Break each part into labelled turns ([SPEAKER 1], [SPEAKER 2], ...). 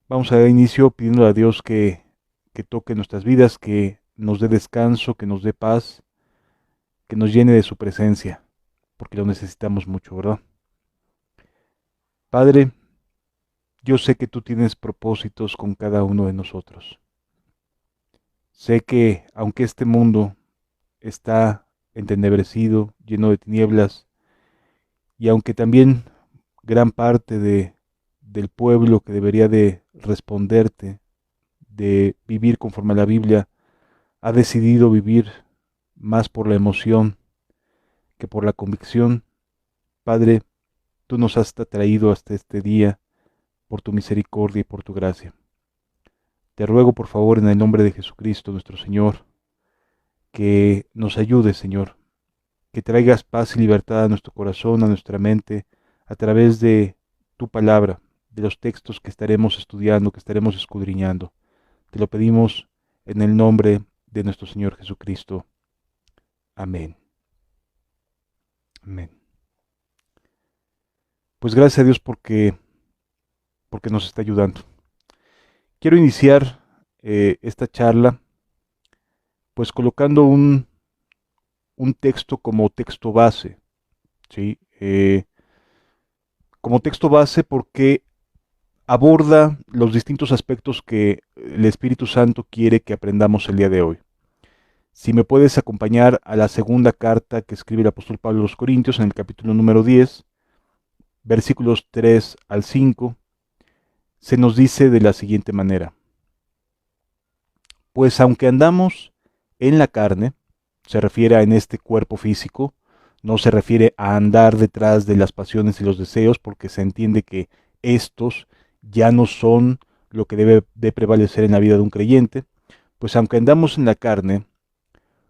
[SPEAKER 1] Vamos a dar inicio pidiendo a Dios que toque nuestras vidas, que nos dé descanso, que nos dé paz, que nos llene de su presencia, porque lo necesitamos mucho, ¿verdad? Padre, yo sé que tú tienes propósitos con cada uno de nosotros. Sé que aunque este mundo está entenebrecido, lleno de tinieblas, y aunque también gran parte del pueblo que debería de responderte, de vivir conforme a la Biblia, ha decidido vivir más por la emoción que por la convicción. Padre, tú nos has traído hasta este día por tu misericordia y por tu gracia. Te ruego, por favor, en el nombre de Jesucristo, nuestro Señor, que nos ayudes, Señor, que traigas paz y libertad a nuestro corazón, a nuestra mente, a través de tu palabra, de los textos que estaremos estudiando, que estaremos escudriñando. Te lo pedimos en el nombre de nuestro Señor Jesucristo. Amén. Amén. Pues gracias a Dios porque nos está ayudando. Quiero iniciar esta charla pues colocando un texto como texto base, ¿sí? Como texto base porque aborda los distintos aspectos que el Espíritu Santo quiere que aprendamos el día de hoy. Si me puedes acompañar a la segunda carta que escribe el apóstol Pablo a los Corintios en el capítulo número 10, versículos 3 al 5, se nos dice de la siguiente manera: pues aunque andamos en la carne, se refiere a en este cuerpo físico, no se refiere a andar detrás de las pasiones y los deseos, porque se entiende que estos ya no son lo que debe de prevalecer en la vida de un creyente. Pues aunque andamos en la carne,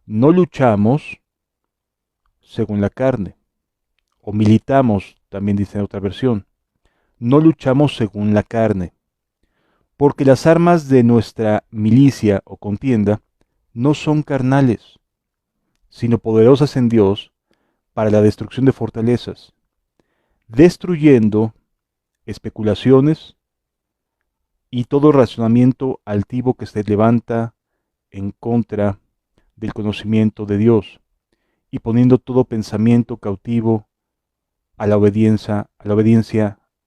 [SPEAKER 1] no luchamos según la carne, o militamos, también dice en otra versión, no luchamos según la carne, porque las armas de nuestra milicia o contienda no son carnales, sino poderosas en Dios para la destrucción de fortalezas, destruyendo especulaciones y todo razonamiento altivo que se levanta en contra del conocimiento de Dios, y poniendo todo pensamiento cautivo a la obediencia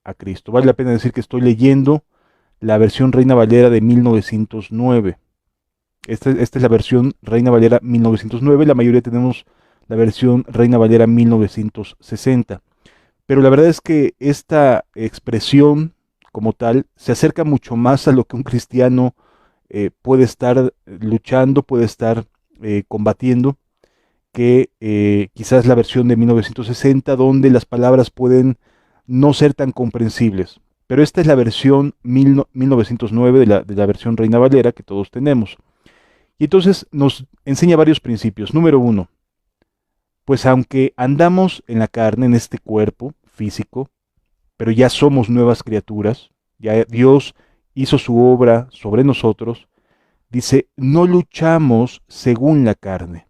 [SPEAKER 1] a Cristo. Vale la pena decir que estoy leyendo la versión Reina Valera de 1909. Esta es la versión Reina Valera 1909, la mayoría tenemos la versión Reina Valera 1960. Pero la verdad es que esta expresión como tal se acerca mucho más a lo que un cristiano puede estar luchando, puede estar combatiendo, que quizás la versión de 1960, donde las palabras pueden no ser tan comprensibles. Pero esta es la versión 1909 de la versión Reina Valera que todos tenemos. Y entonces nos enseña varios principios. Número uno, pues aunque andamos en la carne, en este cuerpo físico, pero ya somos nuevas criaturas, ya Dios hizo su obra sobre nosotros, dice, no luchamos según la carne.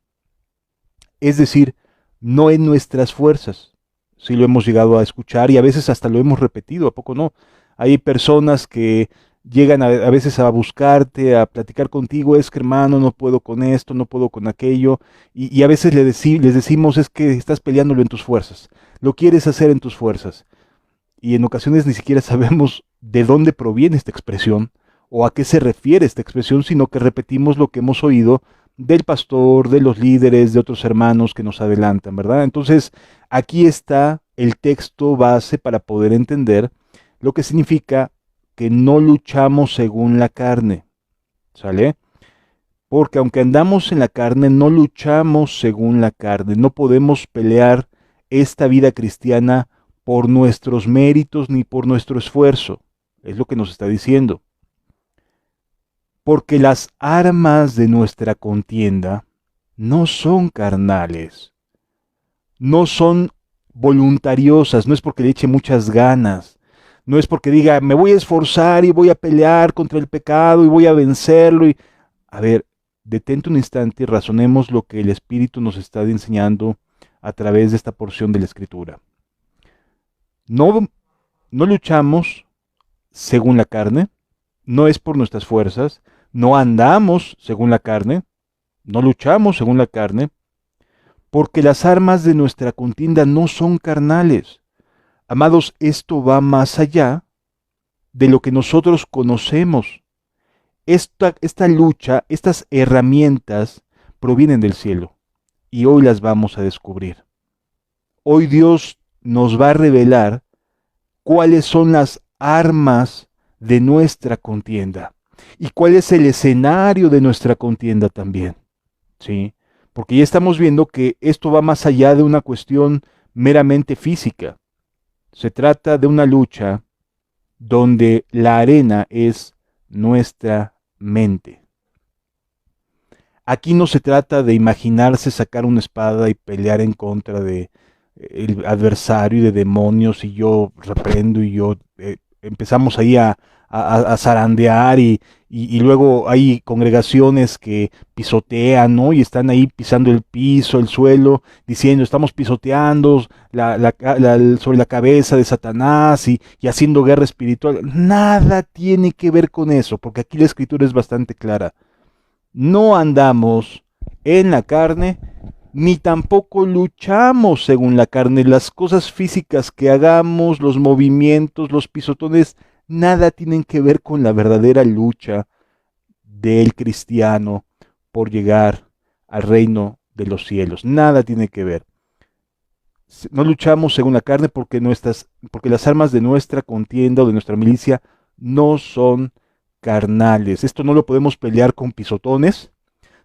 [SPEAKER 1] Es decir, no en nuestras fuerzas. Sí lo hemos llegado a escuchar y a veces hasta lo hemos repetido, ¿a poco no? Hay personas que llegan a veces a buscarte, a platicar contigo, es que hermano, no puedo con esto, no puedo con aquello, y a veces les decimos, es que estás peleándolo en tus fuerzas, lo quieres hacer en tus fuerzas, y en ocasiones ni siquiera sabemos de dónde proviene esta expresión o a qué se refiere esta expresión, sino que repetimos lo que hemos oído del pastor, de los líderes, de otros hermanos que nos adelantan, ¿verdad? Entonces, aquí está el texto base para poder entender lo que significa que no luchamos según la carne, ¿sale? Porque aunque andamos en la carne, no luchamos según la carne, no podemos pelear esta vida cristiana por nuestros méritos ni por nuestro esfuerzo, es lo que nos está diciendo. Porque las armas de nuestra contienda no son carnales, no son voluntariosas, no es porque le eche muchas ganas, no es porque diga, me voy a esforzar y voy a pelear contra el pecado y voy a vencerlo. A ver, detente un instante y razonemos lo que el Espíritu nos está enseñando a través de esta porción de la Escritura. No, no luchamos según la carne, no es por nuestras fuerzas, no andamos según la carne, no luchamos según la carne, porque las armas de nuestra contienda no son carnales. Amados, esto va más allá de lo que nosotros conocemos. Esta lucha, estas herramientas provienen del cielo y hoy las vamos a descubrir. Hoy Dios nos va a revelar cuáles son las armas de nuestra contienda y cuál es el escenario de nuestra contienda también. ¿Sí? Porque ya estamos viendo que esto va más allá de una cuestión meramente física. Se trata de una lucha donde la arena es nuestra mente. Aquí no se trata de imaginarse sacar una espada y pelear en contra de el adversario y de demonios y yo reprendo y yo empezamos ahí a zarandear y luego hay congregaciones que pisotean, ¿no? Y están ahí pisando el piso, el suelo, diciendo estamos pisoteando sobre la cabeza de Satanás y haciendo guerra espiritual. Nada tiene que ver con eso, porque aquí la escritura es bastante clara. No andamos en la carne, ni tampoco luchamos según la carne. Las cosas físicas que hagamos, los movimientos, los pisotones, nada tienen que ver con la verdadera lucha del cristiano por llegar al reino de los cielos. Nada tiene que ver. No luchamos según la carne porque las armas de nuestra contienda o de nuestra milicia no son carnales. Esto no lo podemos pelear con pisotones,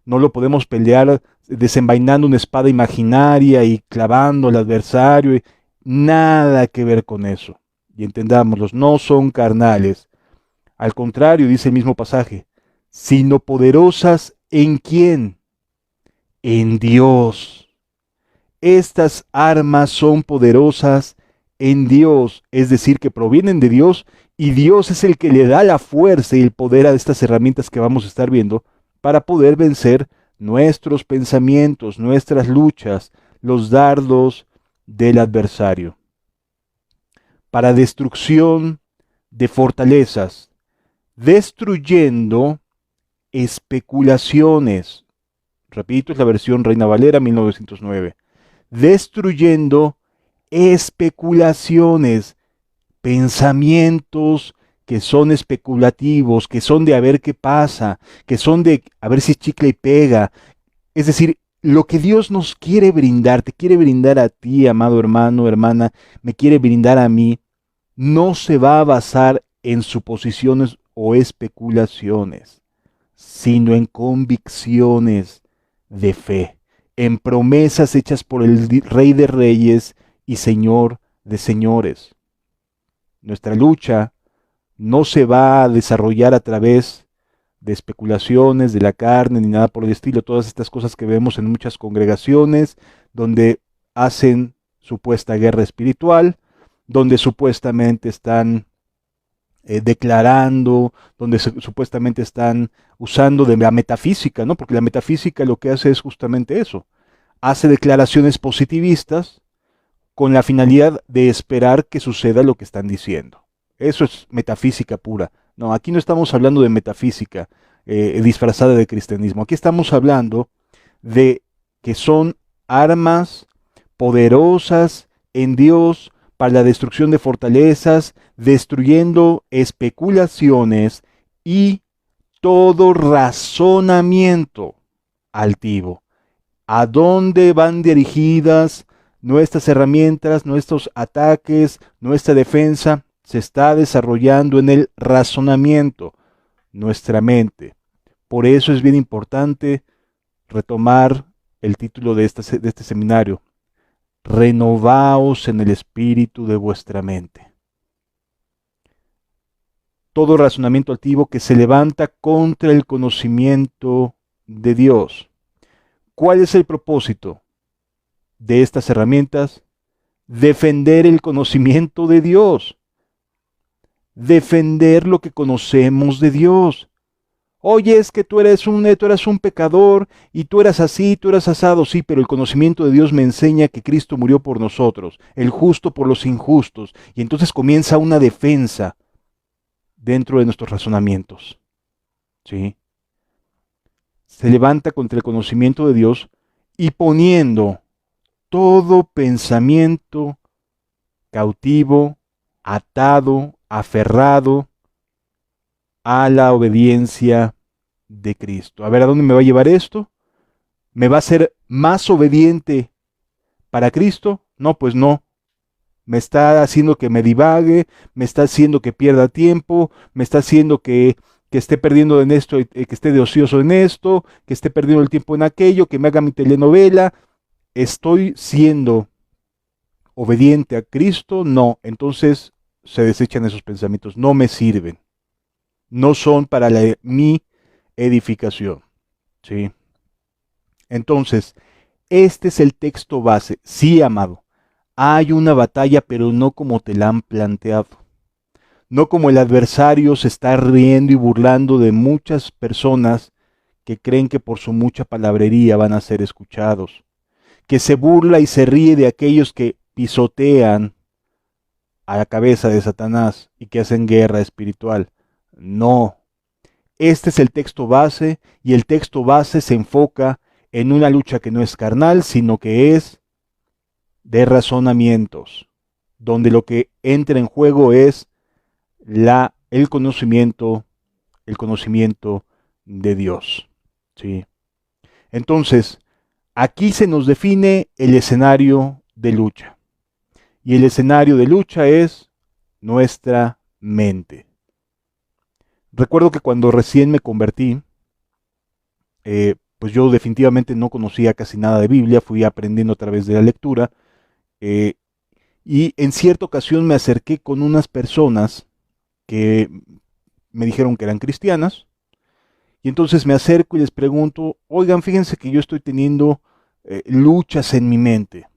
[SPEAKER 1] no lo podemos pelear desenvainando una espada imaginaria y clavando al adversario. Nada que ver con eso. Y entendámoslos, no son carnales. Al contrario, dice el mismo pasaje, sino poderosas ¿en quién? En Dios. Estas armas son poderosas en Dios, es decir, que provienen de Dios y Dios es el que le da la fuerza y el poder a estas herramientas que vamos a estar viendo para poder vencer nuestros pensamientos, nuestras luchas, los dardos del adversario. Para destrucción de fortalezas, destruyendo especulaciones. Repito, es la versión Reina Valera 1909. Destruyendo especulaciones, pensamientos que son especulativos, que son de a ver qué pasa, que son de a ver si chicle y pega. Es decir, lo que Dios nos quiere brindar, te quiere brindar a ti, amado hermano, hermana, me quiere brindar a mí, no se va a basar en suposiciones o especulaciones, sino en convicciones de fe, en promesas hechas por el Rey de Reyes y Señor de Señores. Nuestra lucha no se va a desarrollar a través de especulaciones de la carne ni nada por el estilo, todas estas cosas que vemos en muchas congregaciones donde hacen supuesta guerra espiritual, donde supuestamente están declarando, donde supuestamente están usando de la metafísica, ¿no? Porque la metafísica lo que hace es justamente eso, hace declaraciones positivistas con la finalidad de esperar que suceda lo que están diciendo. Eso es metafísica pura. No, aquí no estamos hablando de metafísica disfrazada de cristianismo. Aquí estamos hablando de que son armas poderosas en Dios para la destrucción de fortalezas, destruyendo especulaciones y todo razonamiento altivo. ¿A dónde van dirigidas nuestras herramientas, nuestros ataques, nuestra defensa? Se está desarrollando en el razonamiento, nuestra mente. Por eso es bien importante retomar el título de este seminario. Renovaos en el espíritu de vuestra mente. Todo razonamiento altivo que se levanta contra el conocimiento de Dios. ¿Cuál es el propósito de estas herramientas? Defender el conocimiento de Dios. Defender lo que conocemos de Dios. Oye, es que tú eras un pecador y tú eras así, tú eras asado, sí, pero el conocimiento de Dios me enseña que Cristo murió por nosotros, el justo por los injustos, y entonces comienza una defensa dentro de nuestros razonamientos. ¿Sí? Se levanta contra el conocimiento de Dios y poniendo todo pensamiento cautivo, atado, aferrado a la obediencia de Cristo. A ver, ¿a dónde me va a llevar esto? ¿Me va a hacer más obediente para Cristo? No, pues no. Me está haciendo que me divague, me está haciendo que pierda tiempo, me está haciendo que esté perdiendo en esto, que esté de ocioso en esto, que esté perdiendo el tiempo en aquello, que me haga mi telenovela. ¿Estoy siendo obediente a Cristo? No. Entonces se desechan esos pensamientos. No me sirven. No son para mi edificación. ¿Sí? Entonces, este es el texto base. Sí, amado. Hay una batalla, pero no como te la han planteado. No como el adversario se está riendo y burlando de muchas personas que creen que por su mucha palabrería van a ser escuchados. Que se burla y se ríe de aquellos que pisotean a la cabeza de Satanás y que hacen guerra espiritual. No. Este es el texto base y el texto base se enfoca en una lucha que no es carnal, sino que es de razonamientos, donde lo que entra en juego es el conocimiento de Dios. ¿Sí? Entonces, aquí se nos define el escenario de lucha. Y el escenario de lucha es nuestra mente. Recuerdo que cuando recién me convertí, pues yo definitivamente no conocía casi nada de Biblia, fui aprendiendo a través de la lectura, y en cierta ocasión me acerqué con unas personas que me dijeron que eran cristianas, y entonces me acerco y les pregunto, oigan, fíjense que yo estoy teniendo luchas en mi mente.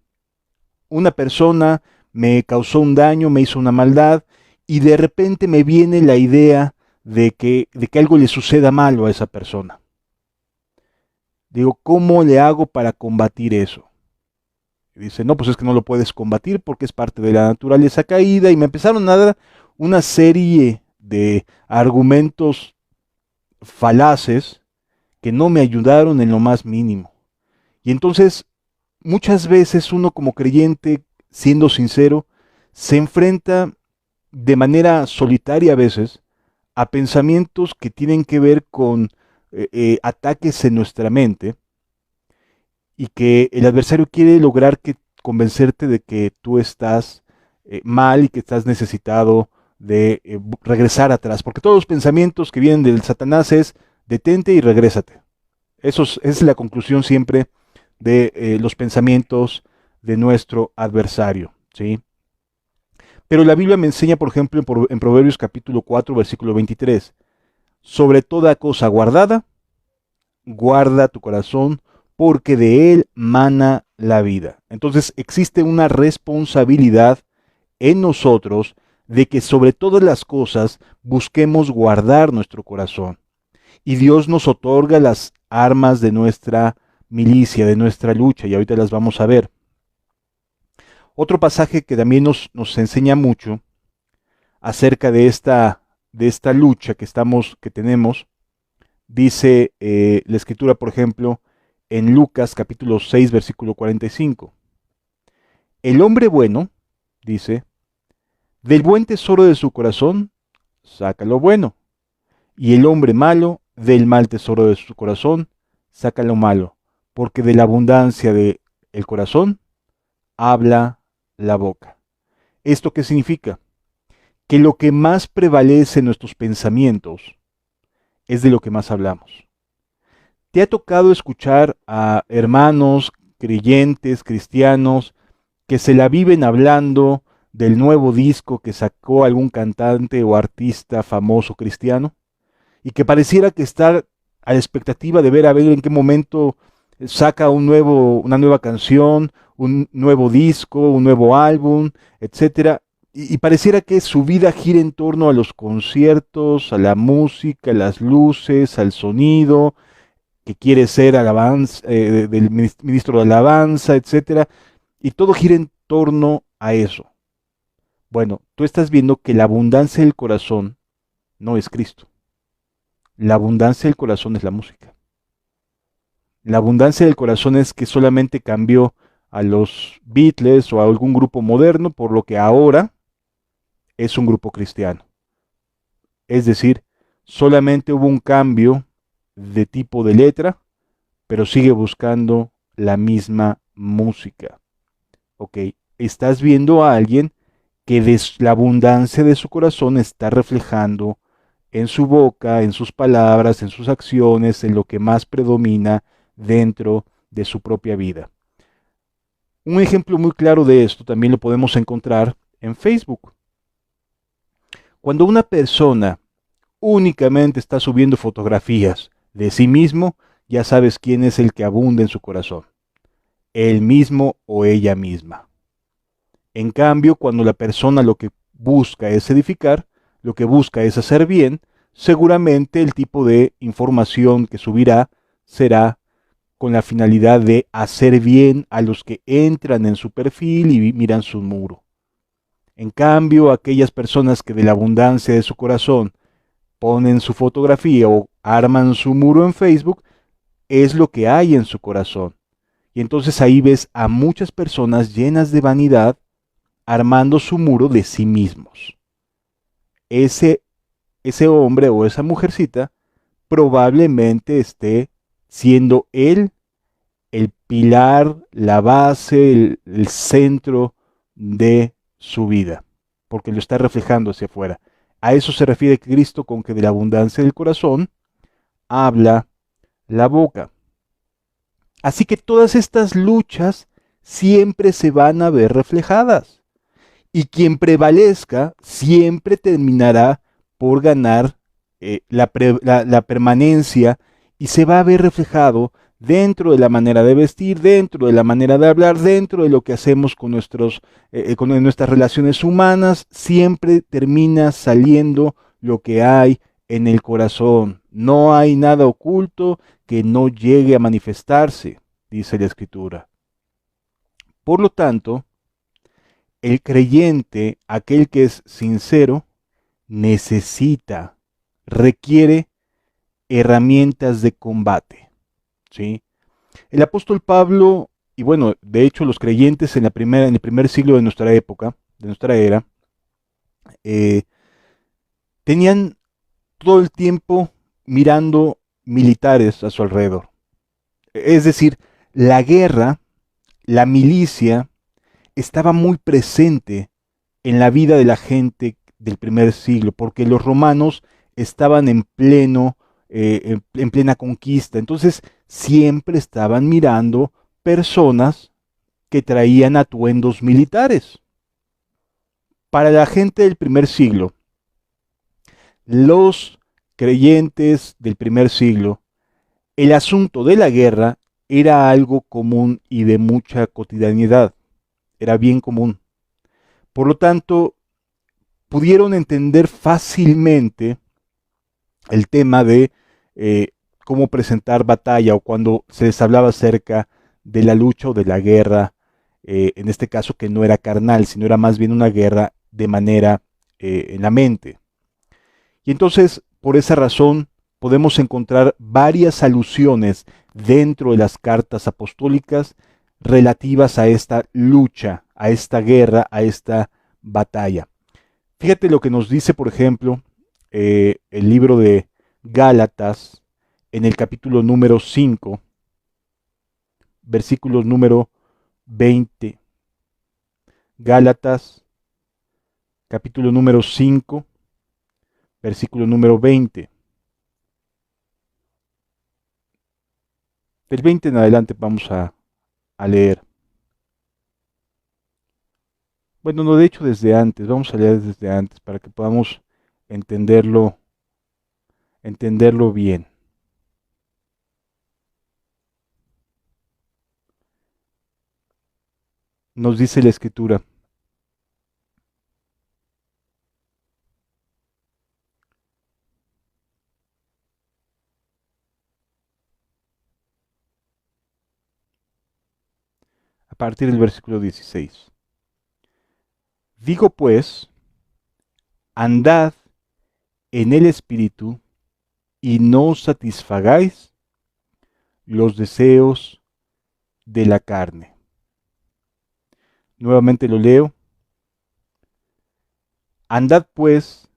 [SPEAKER 1] Una persona me causó un daño, me hizo una maldad, y de repente me viene la idea de que algo le suceda malo a esa persona. Digo, ¿cómo le hago para combatir eso? Y dice, no, pues es que no lo puedes combatir porque es parte de la naturaleza caída. Y me empezaron a dar una serie de argumentos falaces que no me ayudaron en lo más mínimo. Y entonces, muchas veces uno como creyente, siendo sincero, se enfrenta de manera solitaria a veces a pensamientos que tienen que ver con ataques en nuestra mente y que el adversario quiere lograr convencerte de que tú estás mal y que estás necesitado de regresar atrás, porque todos los pensamientos que vienen del Satanás es detente y regrésate. Esa es la conclusión siempre de los pensamientos de nuestro adversario, ¿sí? Pero la Biblia me enseña, por ejemplo, en Proverbios capítulo 4, versículo 23, sobre toda cosa guardada, guarda tu corazón, porque de él mana la vida. Entonces existe una responsabilidad en nosotros de que sobre todas las cosas busquemos guardar nuestro corazón. Y Dios nos otorga las armas de nuestra milicia, de nuestra lucha, y ahorita las vamos a ver. Otro pasaje que también nos enseña mucho acerca de esta lucha que tenemos, dice la escritura, por ejemplo, en Lucas capítulo 6, versículo 45. El hombre bueno, dice, del buen tesoro de su corazón, saca lo bueno, y el hombre malo, del mal tesoro de su corazón, saca lo malo, porque de la abundancia del corazón, habla la boca. ¿Esto qué significa? Que lo que más prevalece en nuestros pensamientos es de lo que más hablamos. ¿Te ha tocado escuchar a hermanos, creyentes, cristianos, que se la viven hablando del nuevo disco que sacó algún cantante o artista famoso cristiano? Y que pareciera que está a la expectativa de ver a ver en qué momento saca una nueva canción, un nuevo disco, un nuevo álbum, etcétera. Y pareciera que su vida gira en torno a los conciertos, a la música, a las luces, al sonido, que quiere ser del ministro de alabanza, etcétera. Y todo gira en torno a eso. Bueno, tú estás viendo que la abundancia del corazón no es Cristo. La abundancia del corazón es la música. La abundancia del corazón es que solamente cambió a los Beatles o a algún grupo moderno, por lo que ahora es un grupo cristiano. Es decir, solamente hubo un cambio de tipo de letra, pero sigue buscando la misma música. Ok, estás viendo a alguien que de la abundancia de su corazón está reflejando en su boca, en sus palabras, en sus acciones, en lo que más predomina dentro de su propia vida. Un ejemplo muy claro de esto también lo podemos encontrar en Facebook. Cuando una persona únicamente está subiendo fotografías de sí mismo, ya sabes quién es el que abunda en su corazón, él mismo o ella misma. En cambio, cuando la persona lo que busca es edificar, lo que busca es hacer bien, seguramente el tipo de información que subirá será con la finalidad de hacer bien a los que entran en su perfil y miran su muro. En cambio, aquellas personas que de la abundancia de su corazón ponen su fotografía o arman su muro en Facebook, es lo que hay en su corazón. Y entonces ahí ves a muchas personas llenas de vanidad armando su muro de sí mismos. Ese, ese hombre o esa mujercita probablemente esté siendo él el pilar, la base, el centro de su vida, porque lo está reflejando hacia afuera. A eso se refiere Cristo con que de la abundancia del corazón habla la boca. Así que todas estas luchas siempre se van a ver reflejadas. Y quien prevalezca siempre terminará por ganar la permanencia y se va a ver reflejado dentro de la manera de vestir, dentro de la manera de hablar, dentro de lo que hacemos con, con nuestras relaciones humanas, siempre termina saliendo lo que hay en el corazón. No hay nada oculto que no llegue a manifestarse, dice la Escritura. Por lo tanto, el creyente, aquel que es sincero, necesita, requiere herramientas de combate, ¿sí? El apóstol Pablo, y bueno, de hecho los creyentes en el primer siglo de nuestra época, de nuestra era, eh, tenían todo el tiempo mirando militares a su alrededor. Es decir, la guerra, la milicia, estaba muy presente en la vida de la gente del primer siglo, porque los romanos estaban en plena conquista. Entonces siempre estaban mirando personas que traían atuendos militares. Para la gente del primer siglo, los creyentes del primer siglo, el asunto de la guerra era algo común y de mucha cotidianidad, era bien común. Por lo tanto, pudieron entender fácilmente el tema de cómo presentar batalla o cuando se les hablaba acerca de la lucha o de la guerra, en este caso que no era carnal, sino era más bien una guerra de manera en la mente. Y entonces, por esa razón, podemos encontrar varias alusiones dentro de las cartas apostólicas relativas a esta lucha, a esta guerra, a esta batalla. Fíjate lo que nos dice, por ejemplo, el libro de Gálatas en el capítulo número 5, versículo número 20. Gálatas, capítulo número 5, versículo número 20. Del 20 en adelante vamos a leer. Bueno, no, de hecho desde antes, vamos a leer desde antes para que podamos entenderlo, entenderlo bien. Nos dice la escritura: a partir del versículo 16. Digo pues, andad en el espíritu y no satisfagáis los deseos de la carne. Nuevamente lo leo. Andad pues,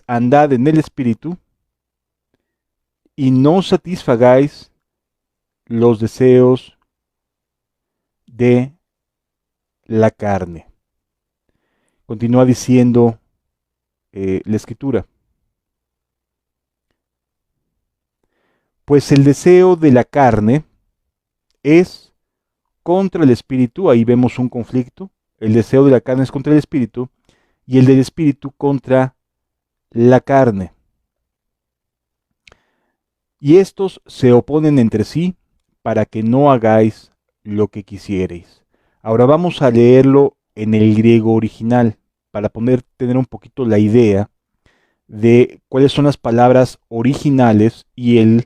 [SPEAKER 1] andad en el espíritu y no satisfagáis los deseos de la carne. Continúa diciendo la escritura. Pues el deseo de la carne es contra el espíritu, ahí vemos un conflicto. El deseo de la carne es contra el espíritu y el del espíritu contra la carne. Y estos se oponen entre sí para que no hagáis lo que quisierais. Ahora vamos a leerlo en el griego original para tener un poquito la idea de cuáles son las palabras originales y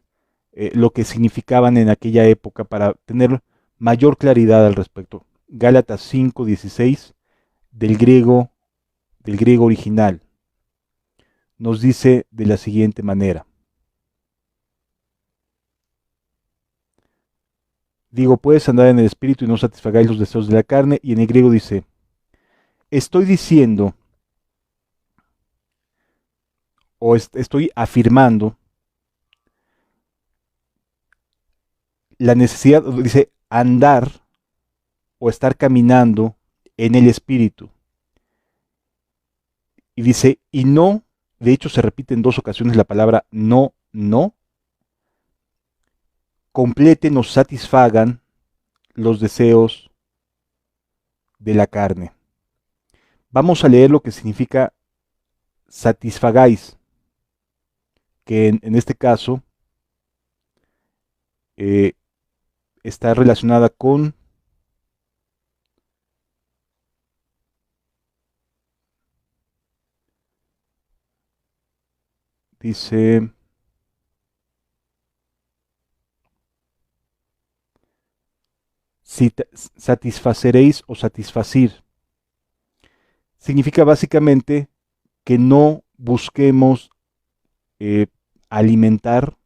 [SPEAKER 1] lo que significaban en aquella época para tener mayor claridad al respecto. Gálatas 5:16 del griego original nos dice de la siguiente manera. Digo, puedes andar en el espíritu y no satisfagáis los deseos de la carne. Y en el griego dice, estoy diciendo, estoy afirmando la necesidad, dice, andar o estar caminando en el espíritu. Y dice, y no, de hecho se repite en 2 ocasiones la palabra no, completen o satisfagan los deseos de la carne. Vamos a leer lo que significa satisfagáis, que en este caso está relacionada con dice satisfaceréis o satisfacir. Significa básicamente que no busquemos alimentar,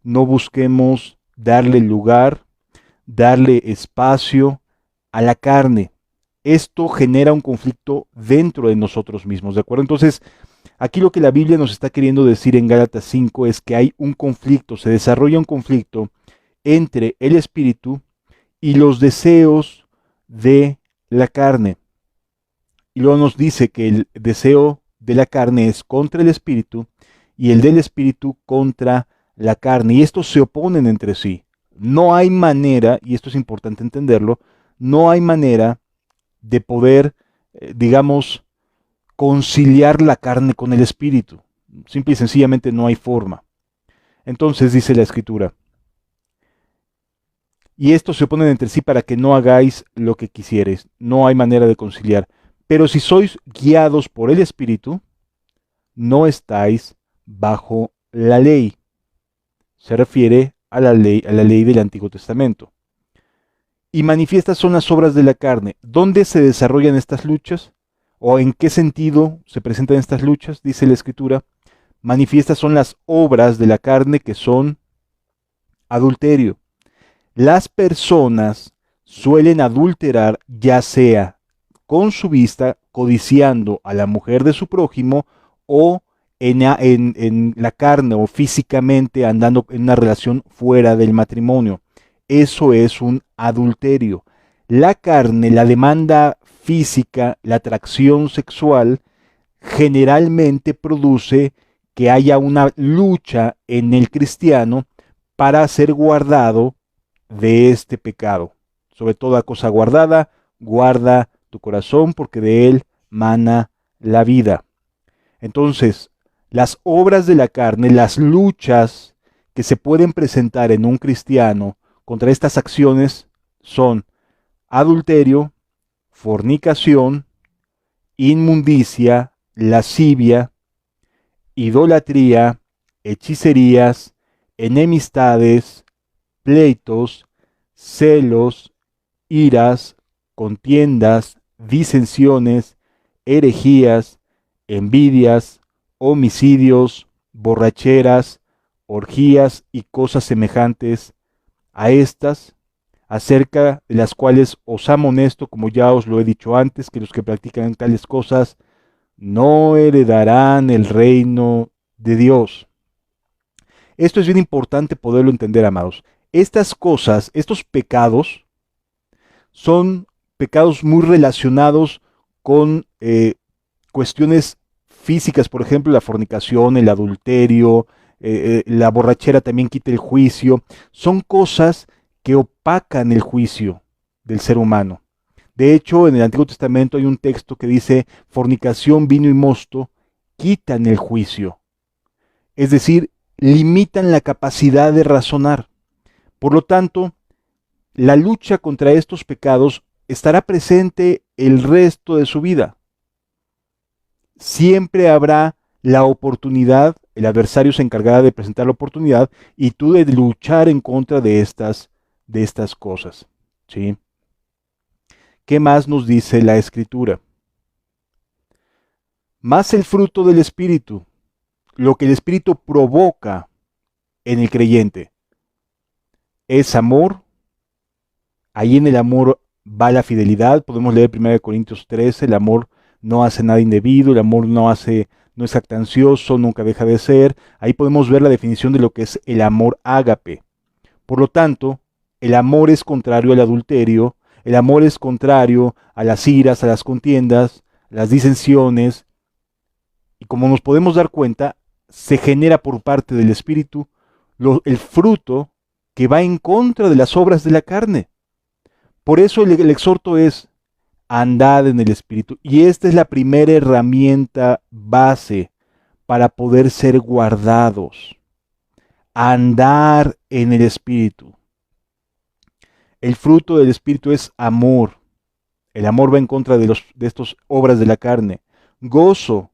[SPEAKER 1] no busquemos darle lugar, darle espacio a la carne. Esto genera un conflicto dentro de nosotros mismos, ¿de acuerdo? Entonces, aquí lo que la Biblia nos está queriendo decir en Gálatas 5 es que hay un conflicto, se desarrolla un conflicto entre el espíritu y los deseos de la carne. Y luego nos dice que el deseo de la carne es contra el espíritu y el del espíritu contra la carne. Y estos se oponen entre sí. No hay manera, y esto es importante entenderlo, no hay manera de poder, digamos, conciliar la carne con el espíritu. Simple y sencillamente no hay forma. Entonces dice la escritura, y estos se oponen entre sí para que no hagáis lo que quisierais. No hay manera de conciliar. Pero si sois guiados por el espíritu, no estáis bajo la ley. Se refiere a la ley del Antiguo Testamento. Y manifiestas son las obras de la carne. ¿Dónde se desarrollan estas luchas? ¿O en qué sentido se presentan estas luchas? Dice la Escritura. Manifiestas son las obras de la carne, que son adulterio. Las personas suelen adulterar, ya sea con su vista, codiciando a la mujer de su prójimo, o en la carne o físicamente andando en una relación fuera del matrimonio. Eso es un adulterio. La carne, la demanda física, la atracción sexual, generalmente produce que haya una lucha en el cristiano para ser guardado de este pecado. Sobre toda cosa guardada, guarda tu corazón, porque de él mana la vida. Entonces, las obras de la carne, las luchas que se pueden presentar en un cristiano contra estas acciones son adulterio, fornicación, inmundicia, lascivia, idolatría, hechicerías, enemistades, pleitos, celos, iras, contiendas, disensiones, herejías, envidias, homicidios, borracheras, orgías y cosas semejantes a estas, acerca de las cuales os amonesto, como ya os lo he dicho antes, que los que practican tales cosas no heredarán el reino de Dios. Esto es bien importante poderlo entender, amados. Estas cosas, estos pecados, son pecados muy relacionados con cuestiones físicas, por ejemplo, la fornicación, el adulterio, la borrachera también quita el juicio. Son cosas que opacan el juicio del ser humano. De hecho, en el Antiguo Testamento hay un texto que dice, fornicación, vino y mosto quitan el juicio. Es decir, limitan la capacidad de razonar. Por lo tanto, la lucha contra estos pecados estará presente el resto de su vida. Siempre habrá la oportunidad, el adversario se encargará de presentar la oportunidad y tú de luchar en contra de estas cosas. ¿Sí? ¿Qué más nos dice la Escritura? Más el fruto del Espíritu, lo que el Espíritu provoca en el creyente, es amor. Ahí en el amor va la fidelidad. Podemos leer 1 Corintios 13, el amor no hace nada indebido, el amor no es jactancioso, nunca deja de ser. Ahí podemos ver la definición de lo que es el amor ágape. Por lo tanto, el amor es contrario al adulterio, el amor es contrario a las iras, a las contiendas, a las disensiones, y como nos podemos dar cuenta, se genera por parte del Espíritu el fruto que va en contra de las obras de la carne. Por eso el exhorto es, andad en el Espíritu. Y esta es la primera herramienta base para poder ser guardados. Andar en el Espíritu. El fruto del Espíritu es amor. El amor va en contra de estas obras de la carne. Gozo.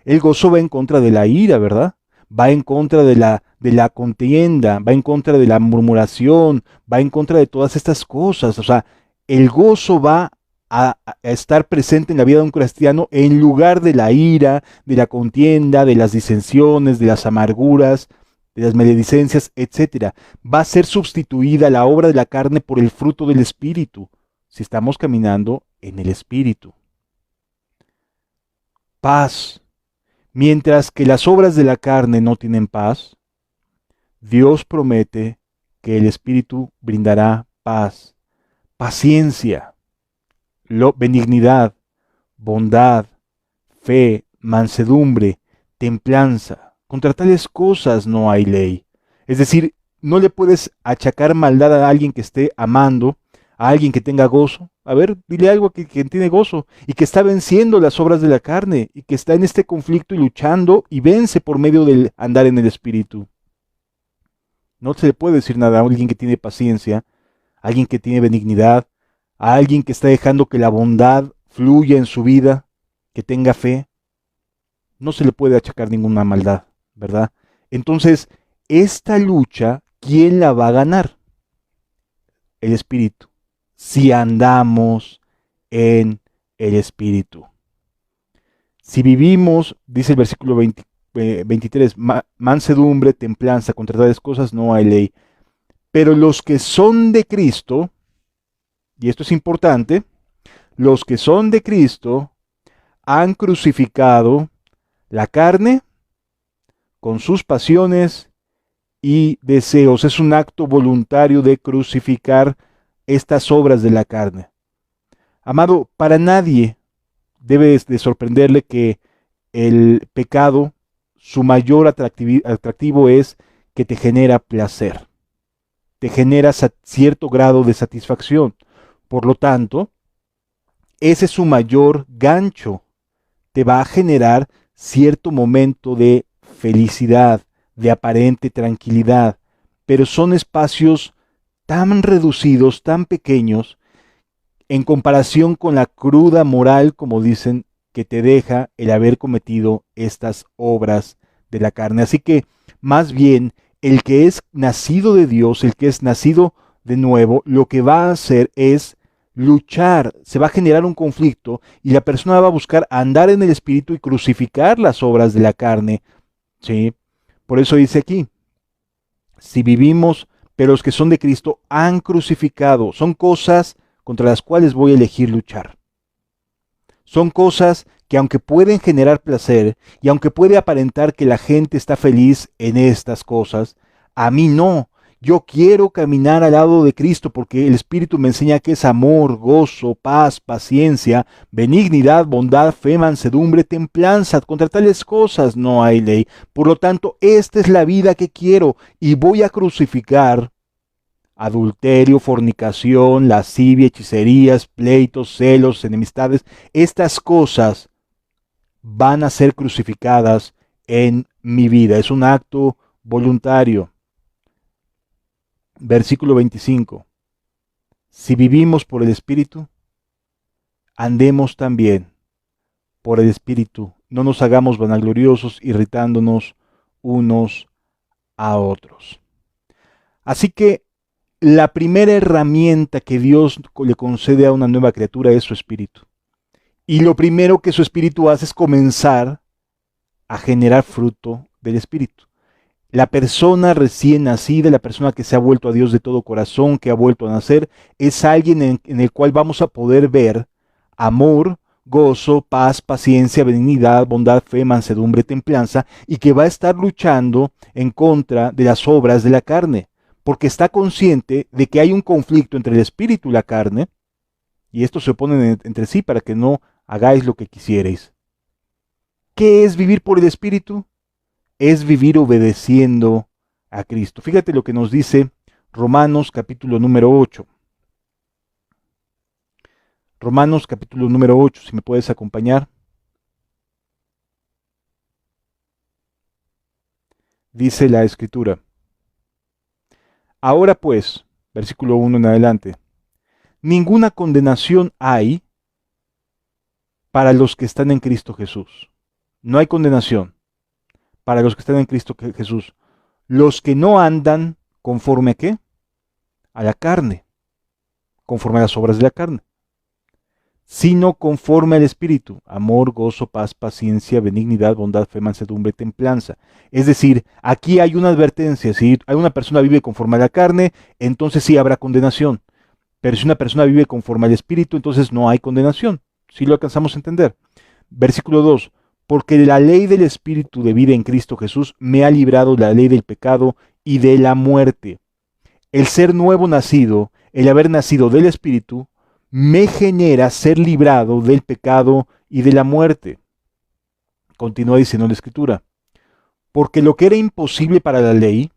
[SPEAKER 1] El gozo va en contra de la ira, ¿verdad? Va en contra de la contienda, va en contra de la murmuración, va en contra de todas estas cosas. O sea, el gozo va a estar presente en la vida de un cristiano en lugar de la ira, de la contienda, de las disensiones, de las amarguras, de las maledicencias, etc. Va a ser sustituida la obra de la carne por el fruto del Espíritu, si estamos caminando en el Espíritu. Paz. Mientras que las obras de la carne no tienen paz, Dios promete que el Espíritu brindará paz, paciencia, benignidad, bondad, fe, mansedumbre, templanza. Contra tales cosas no hay ley. Es decir, no le puedes achacar maldad a alguien que esté amando, a alguien que tenga gozo. A ver, dile algo que tiene gozo y que está venciendo las obras de la carne y que está en este conflicto y luchando y vence por medio del andar en el Espíritu. No se le puede decir nada a alguien que tiene paciencia, a alguien que tiene benignidad, a alguien que está dejando que la bondad fluya en su vida, que tenga fe. No se le puede achacar ninguna maldad, ¿verdad? Entonces, esta lucha, ¿quién la va a ganar? El Espíritu. Si andamos en el Espíritu. Si vivimos, dice el versículo 23, mansedumbre, templanza, contra tales cosas no hay ley. Pero los que son de Cristo, y esto es importante, los que son de Cristo han crucificado la carne con sus pasiones y deseos. Es un acto voluntario de crucificar estas obras de la carne. Amado, para nadie debe de sorprenderle que el pecado, su mayor atractivo es que te genera placer, te genera cierto grado de satisfacción. Por lo tanto, ese es su mayor gancho. Te va a generar cierto momento de felicidad, de aparente tranquilidad, pero son espacios tan reducidos, tan pequeños, en comparación con la cruda moral, como dicen, que te deja el haber cometido estas obras de la carne. Así que, más bien, el que es nacido de Dios, el que es nacido de nuevo, lo que va a hacer es luchar, se va a generar un conflicto y la persona va a buscar andar en el espíritu y crucificar las obras de la carne, ¿sí? Por eso dice aquí, si vivimos, pero los que son de Cristo han crucificado, son cosas contra las cuales voy a elegir luchar. Son cosas que aunque pueden generar placer y aunque puede aparentar que la gente está feliz en estas cosas, a mí no. Yo quiero caminar al lado de Cristo porque el Espíritu me enseña que es amor, gozo, paz, paciencia, benignidad, bondad, fe, mansedumbre, templanza. Contra tales cosas no hay ley. Por lo tanto, esta es la vida que quiero y voy a crucificar adulterio, fornicación, lascivia, hechicerías, pleitos, celos, enemistades. Estas cosas van a ser crucificadas en mi vida. Es un acto voluntario. Versículo 25. Si vivimos por el Espíritu, andemos también por el Espíritu. No nos hagamos vanagloriosos, irritándonos unos a otros. Así que la primera herramienta que Dios le concede a una nueva criatura es su Espíritu. Y lo primero que su Espíritu hace es comenzar a generar fruto del Espíritu. La persona recién nacida, la persona que se ha vuelto a Dios de todo corazón, que ha vuelto a nacer, es alguien en el cual vamos a poder ver amor, gozo, paz, paciencia, benignidad, bondad, fe, mansedumbre, templanza, y que va a estar luchando en contra de las obras de la carne, porque está consciente de que hay un conflicto entre el espíritu y la carne, y estos se oponen entre sí para que no hagáis lo que quisierais. ¿Qué es vivir por el espíritu? Es vivir obedeciendo a Cristo. Fíjate lo que nos dice Romanos capítulo número 8. Romanos capítulo número 8, si me puedes acompañar. Dice la Escritura. Ahora pues, versículo 1 en adelante, ninguna condenación hay para los que están en Cristo Jesús. No hay condenación para los que están en Cristo Jesús. Los que no andan conforme a qué? A la carne, conforme a las obras de la carne, sino conforme al Espíritu, amor, gozo, paz, paciencia, benignidad, bondad, fe, mansedumbre, templanza. Es decir, aquí hay una advertencia: si una persona vive conforme a la carne, entonces sí habrá condenación, pero si una persona vive conforme al Espíritu, entonces no hay condenación. ¿Sí lo alcanzamos a entender? Versículo 2, porque la ley del Espíritu de vida en Cristo Jesús me ha librado de la ley del pecado y de la muerte. El ser nuevo nacido, el haber nacido del Espíritu, me genera ser librado del pecado y de la muerte. Continúa diciendo la Escritura, porque lo que era imposible para la ley,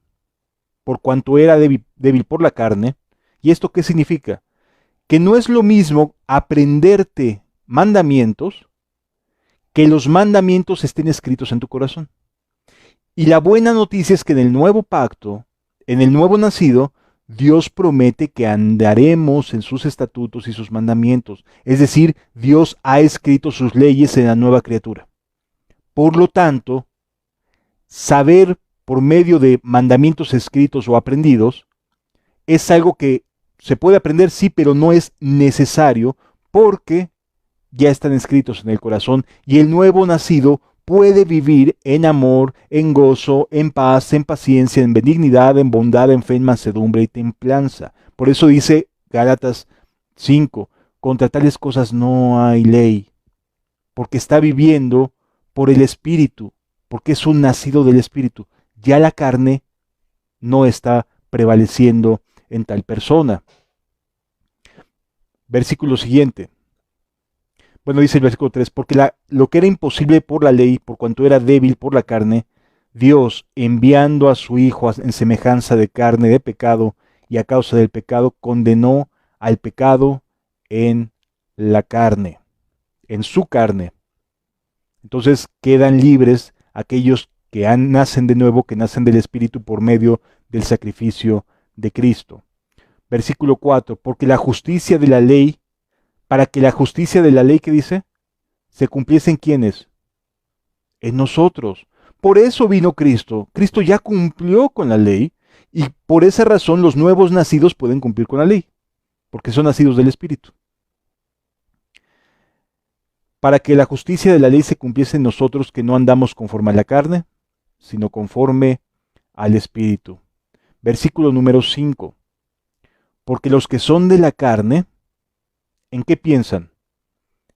[SPEAKER 1] por cuanto era débil por la carne, ¿y esto qué significa? Que no es lo mismo aprenderte mandamientos que los mandamientos estén escritos en tu corazón. Y la buena noticia es que en el nuevo pacto, en el nuevo nacido, Dios promete que andaremos en sus estatutos y sus mandamientos. Es decir, Dios ha escrito sus leyes en la nueva criatura. Por lo tanto, saber por medio de mandamientos escritos o aprendidos es algo que se puede aprender, sí, pero no es necesario porque ya están escritos en el corazón y el nuevo nacido puede vivir en amor, en gozo, en paz, en paciencia, en benignidad, en bondad, en fe, en mansedumbre y templanza. Por eso dice Gálatas 5, contra tales cosas no hay ley, porque está viviendo por el Espíritu, porque es un nacido del Espíritu. Ya la carne no está prevaleciendo en tal persona. Versículo siguiente. Bueno, dice el versículo 3, porque lo que era imposible por la ley, por cuanto era débil por la carne, Dios, enviando a su Hijo en semejanza de carne de pecado, y a causa del pecado, condenó al pecado en la carne, en su carne. Entonces quedan libres aquellos que nacen de nuevo, que nacen del Espíritu por medio del sacrificio de Cristo. Versículo 4, porque la justicia de la ley, para que la justicia de la ley, ¿qué dice? Se cumpliese en ¿quiénes? En nosotros. Por eso vino Cristo. Cristo ya cumplió con la ley y por esa razón los nuevos nacidos pueden cumplir con la ley, porque son nacidos del Espíritu. para que la justicia de la ley se cumpliese en nosotros, que no andamos conforme a la carne, sino conforme al Espíritu. Versículo número 5. Porque los que son de la carne, ¿en qué piensan?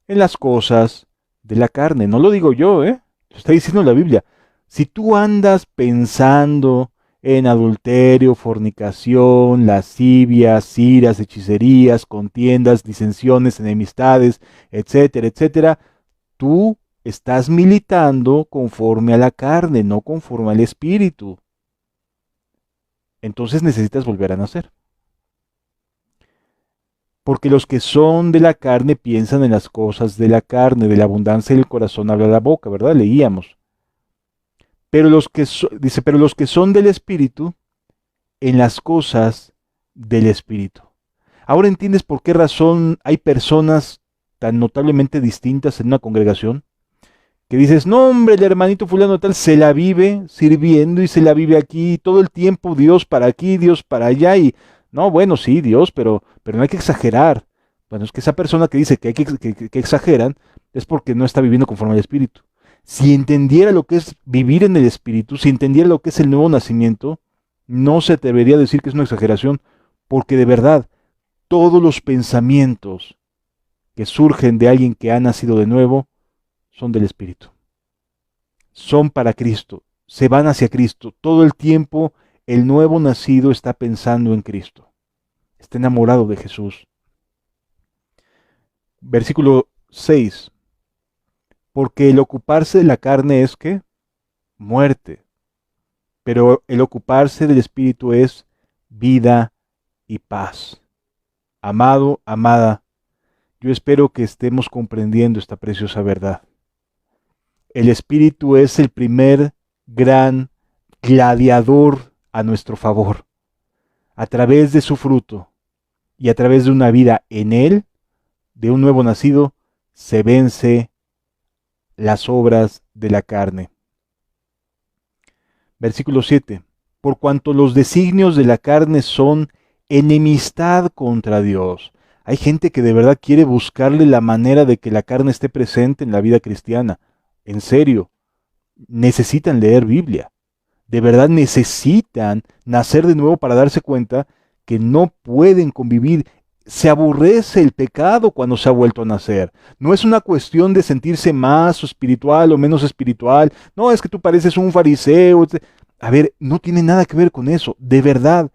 [SPEAKER 1] En las cosas de la carne. No lo digo yo, Lo está diciendo la Biblia. Si tú andas pensando en adulterio, fornicación, lascivias, iras, hechicerías, contiendas, disensiones, enemistades, etcétera, etcétera, tú estás militando conforme a la carne, no conforme al Espíritu. Entonces necesitas volver a nacer. Porque los que son de la carne piensan en las cosas de la carne, de la abundancia del corazón habla la boca, ¿verdad? Leíamos. Pero dice, pero los que son del Espíritu, en las cosas del Espíritu. Ahora entiendes por qué razón hay personas tan notablemente distintas en una congregación. Que dices, no hombre, el hermanito fulano tal se la vive sirviendo y se la vive aquí todo el tiempo, Dios para aquí, Dios para allá, y no, bueno, sí, Dios, pero no hay que exagerar. Bueno, es que esa persona que dice que exageran es porque no está viviendo conforme al Espíritu. Si entendiera lo que es vivir en el Espíritu, si entendiera lo que es el nuevo nacimiento, no se atrevería a decir que es una exageración, porque de verdad, todos los pensamientos que surgen de alguien que ha nacido de nuevo, son del Espíritu. Son para Cristo, se van hacia Cristo. Todo el tiempo el nuevo nacido está pensando en Cristo. Está enamorado de Jesús. Versículo 6. Porque el ocuparse de la carne es ¿qué? Muerte. Pero el ocuparse del Espíritu es vida y paz. Amado, amada, yo espero que estemos comprendiendo esta preciosa verdad. El Espíritu es el primer gran gladiador a nuestro favor. A través de su fruto y a través de una vida en Él, de un nuevo nacido, se vence las obras de la carne. Versículo 7. Por cuanto los designios de la carne son enemistad contra Dios. Hay gente que de verdad quiere buscarle la manera de que la carne esté presente en la vida cristiana. En serio, necesitan leer Biblia. De verdad necesitan nacer de nuevo para darse cuenta que no pueden convivir. Se aborrece el pecado cuando se ha vuelto a nacer. No es una cuestión de sentirse más espiritual o menos espiritual. No, es que tú pareces un fariseo. A ver, no tiene nada que ver con eso. De verdad,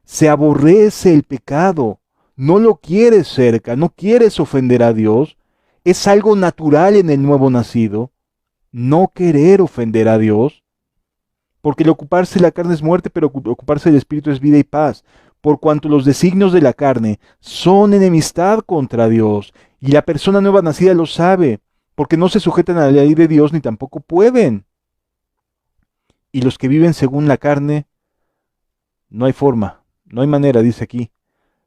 [SPEAKER 1] se aborrece el pecado. No lo quieres cerca, no quieres ofender a Dios. Es algo natural en el nuevo nacido no querer ofender a Dios, porque el ocuparse de la carne es muerte, pero ocuparse del Espíritu es vida y paz, por cuanto los designios de la carne son enemistad contra Dios, y la persona nueva nacida lo sabe, porque no se sujetan a la ley de Dios ni tampoco pueden. Y los que viven según la carne, no hay forma, no hay manera, dice aquí,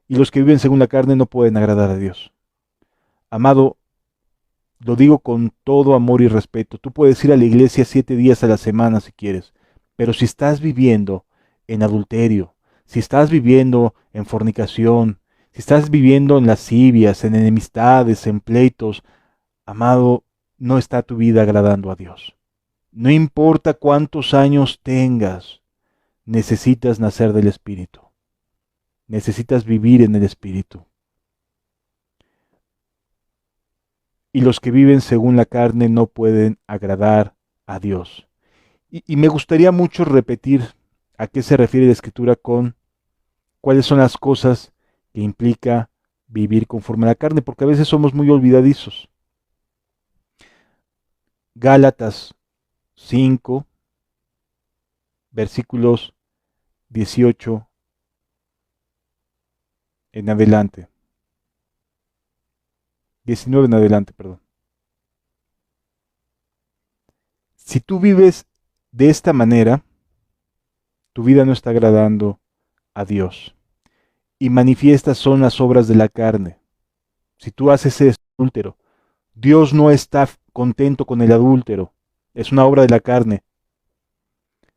[SPEAKER 1] y los que viven según la carne no pueden agradar a Dios. Amado, lo digo con todo amor y respeto. Tú puedes ir a la iglesia 7 días a la semana si quieres, pero si estás viviendo en adulterio, si estás viviendo en fornicación, si estás viviendo en lascivias, en enemistades, en pleitos, amado, no está tu vida agradando a Dios. No importa cuántos años tengas, necesitas nacer del Espíritu. Necesitas vivir en el Espíritu. Y los que viven según la carne no pueden agradar a Dios. Y me gustaría mucho repetir a qué se refiere la Escritura con cuáles son las cosas que implica vivir conforme a la carne, porque a veces somos muy olvidadizos. Gálatas 5, versículos 18 en adelante. 19 en adelante, perdón. Si tú vives de esta manera, tu vida no está agradando a Dios. Y manifiestas son las obras de la carne. Si tú haces esto, adúltero, Dios no está contento con el adúltero. Es una obra de la carne.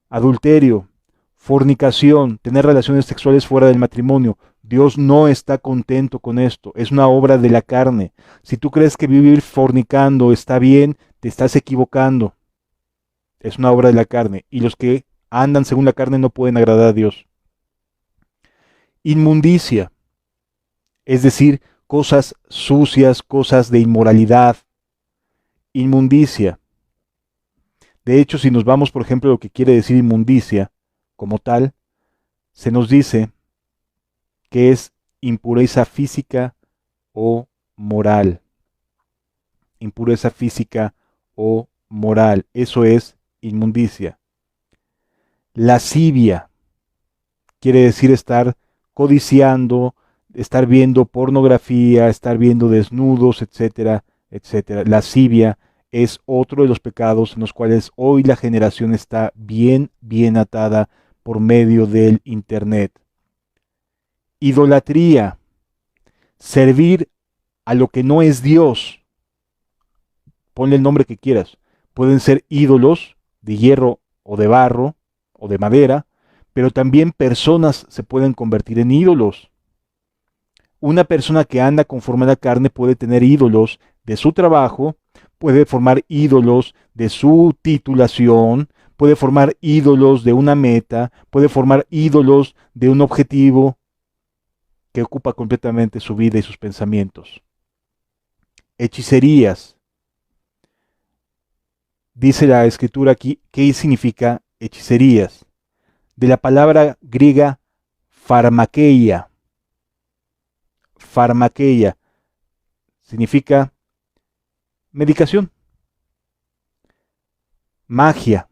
[SPEAKER 1] Adulterio, fornicación, tener relaciones sexuales fuera del matrimonio. Dios no está contento con esto, es una obra de la carne. Si tú crees que vivir fornicando está bien, te estás equivocando. Es una obra de la carne, y los que andan según la carne no pueden agradar a Dios. Inmundicia, es decir, cosas sucias, cosas de inmoralidad. Inmundicia. De hecho, si nos vamos, por ejemplo, a lo que quiere decir inmundicia como tal, se nos dice que es impureza física o moral. Impureza física o moral. Eso es inmundicia. Lascivia quiere decir estar codiciando, estar viendo pornografía, estar viendo desnudos, etcétera, etcétera. Lascivia es otro de los pecados en los cuales hoy la generación está bien, bien atada por medio del Internet. Idolatría, servir a lo que no es Dios. Ponle el nombre que quieras. Pueden ser ídolos de hierro o de barro o de madera, pero también personas se pueden convertir en ídolos. Una persona que anda conforme a la carne puede tener ídolos de su trabajo, puede formar ídolos de su titulación, puede formar ídolos de una meta, puede formar ídolos de un objetivo que ocupa completamente su vida y sus pensamientos. Hechicerías. Dice la escritura aquí, ¿qué significa hechicerías? De la palabra griega farmakeia. Farmakeia significa medicación, magia.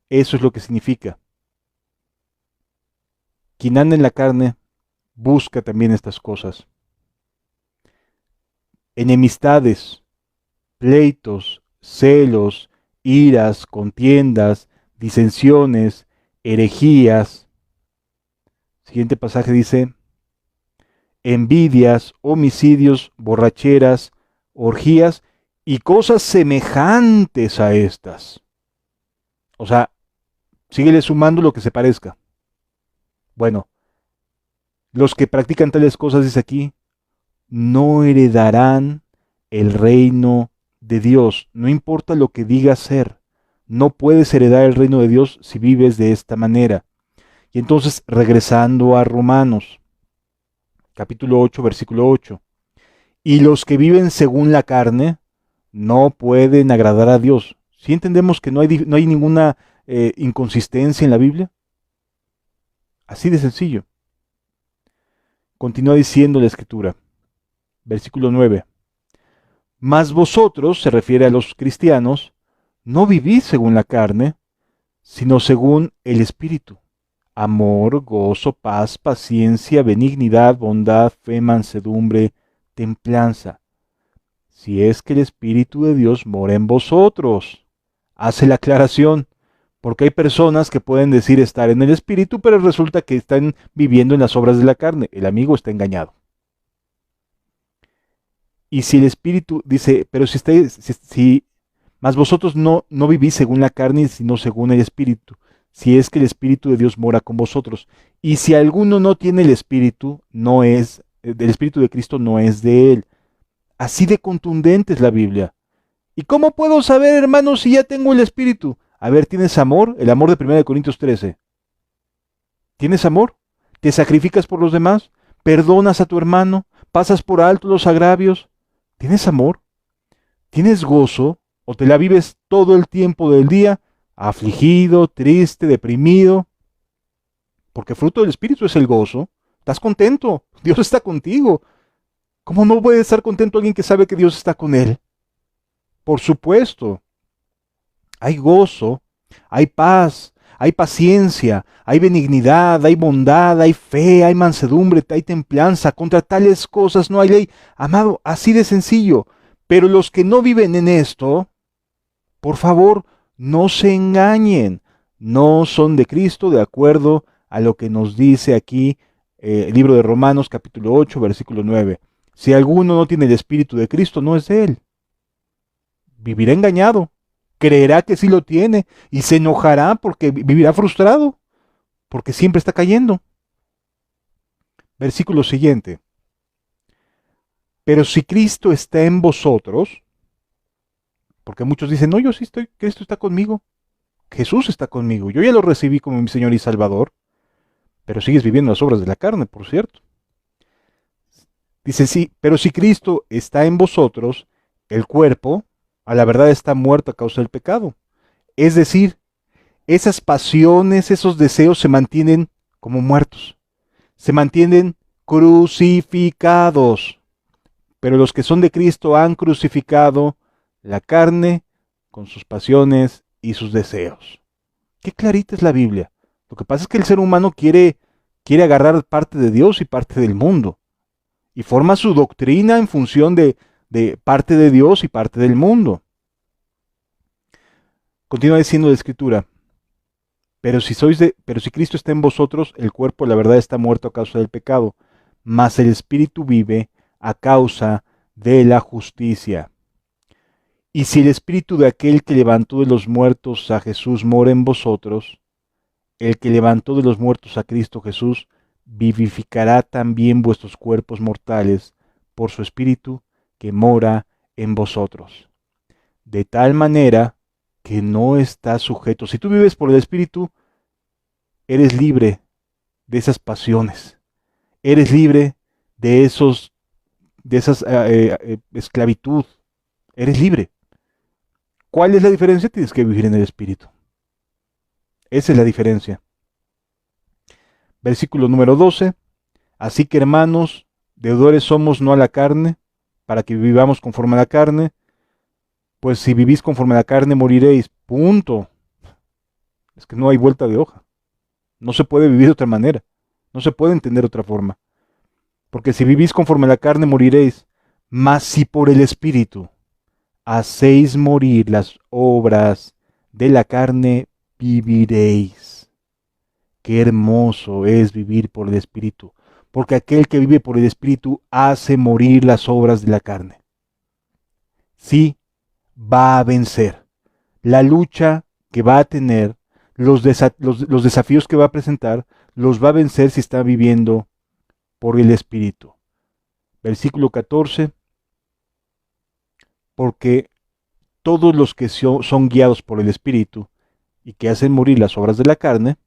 [SPEAKER 1] Eso es lo que significa. Quien anda en la carne busca también estas cosas. Enemistades, pleitos, celos, iras, contiendas, disensiones, herejías. Siguiente pasaje dice, envidias, homicidios, borracheras, orgías y cosas semejantes a estas. O sea, síguele sumando lo que se parezca. Bueno, los que practican tales cosas, dice aquí, no heredarán el reino de Dios. No importa lo que digas ser, no puedes heredar el reino de Dios si vives de esta manera. Y entonces, regresando a Romanos, capítulo 8, versículo 8. Y los que viven según la carne no pueden agradar a Dios. ¿Sí entendemos que no hay ninguna inconsistencia en la Biblia? Así de sencillo. Continúa diciendo la escritura, versículo 9. Mas vosotros, se refiere a los cristianos, no vivís según la carne, sino según el Espíritu. Amor, gozo, paz, paciencia, benignidad, bondad, fe, mansedumbre, templanza. Si es que el Espíritu de Dios mora en vosotros. Hace la aclaración, porque hay personas que pueden decir estar en el Espíritu, pero resulta que están viviendo en las obras de la carne. El amigo está engañado. Y si el Espíritu dice, pero si más vosotros no vivís según la carne, sino según el Espíritu, si es que el Espíritu de Dios mora con vosotros. Y si alguno no tiene el Espíritu, el Espíritu de Cristo no es de él. Así de contundente es la Biblia. ¿Y cómo puedo saber, hermano, si ya tengo el Espíritu? A ver, ¿tienes amor? El amor de 1 Corintios 13. ¿Tienes amor? ¿Te sacrificas por los demás? ¿Perdonas a tu hermano? ¿Pasas por alto los agravios? ¿Tienes amor? ¿Tienes gozo? ¿O te la vives todo el tiempo del día afligido, triste, deprimido? Porque fruto del Espíritu es el gozo. ¿Estás contento? Dios está contigo. ¿Cómo no puede estar contento alguien que sabe que Dios está con él? Por supuesto. Hay gozo, hay paz, hay paciencia, hay benignidad, hay bondad, hay fe, hay mansedumbre, hay templanza. Contra tales cosas no hay ley. Amado, así de sencillo. Pero los que no viven en esto, por favor, no se engañen. No son de Cristo, de acuerdo a lo que nos dice aquí el libro de Romanos capítulo 8, versículo 9. Si alguno no tiene el Espíritu de Cristo, no es de él. Vivirá engañado. Creerá que sí lo tiene y se enojará porque vivirá frustrado, porque siempre está cayendo. Versículo siguiente. Pero si Cristo está en vosotros, porque muchos dicen, no, yo sí estoy, Cristo está conmigo, Jesús está conmigo, yo ya lo recibí como mi Señor y Salvador, pero sigues viviendo las obras de la carne, por cierto. Dice, sí, pero si Cristo está en vosotros, el cuerpo, a la verdad está muerto a causa del pecado. Es decir, esas pasiones, esos deseos se mantienen como muertos, se mantienen crucificados. Pero los que son de Cristo han crucificado la carne con sus pasiones y sus deseos. Qué clarita es la Biblia. Lo que pasa es que el ser humano quiere agarrar parte de Dios y parte del mundo. Y forma su doctrina en función de parte de Dios y parte del mundo. Continúa diciendo la Escritura. Pero si Cristo está en vosotros, el cuerpo la verdad está muerto a causa del pecado, mas el Espíritu vive a causa de la justicia. Y si el Espíritu de aquel que levantó de los muertos a Jesús mora en vosotros, el que levantó de los muertos a Cristo Jesús vivificará también vuestros cuerpos mortales por su Espíritu que mora en vosotros. De tal manera que no estás sujeto. Si tú vives por el Espíritu, eres libre de esas pasiones. Eres libre de esas esclavitud. Eres libre. ¿Cuál es la diferencia? Tienes que vivir en el Espíritu. Esa es la diferencia. Versículo número 12. Así que hermanos, deudores somos no a la carne, para que vivamos conforme a la carne, pues si vivís conforme a la carne moriréis. Punto. Es que no hay vuelta de hoja. No se puede vivir de otra manera. No se puede entender de otra forma. Porque si vivís conforme a la carne moriréis, mas si por el Espíritu hacéis morir las obras de la carne, viviréis. Qué hermoso es vivir por el Espíritu, porque aquel que vive por el Espíritu hace morir las obras de la carne. Sí, va a vencer. La lucha que va a tener, los desafíos que va a presentar, los va a vencer si está viviendo por el Espíritu. Versículo 14. Porque todos los que son guiados por el Espíritu y que hacen morir las obras de la carne,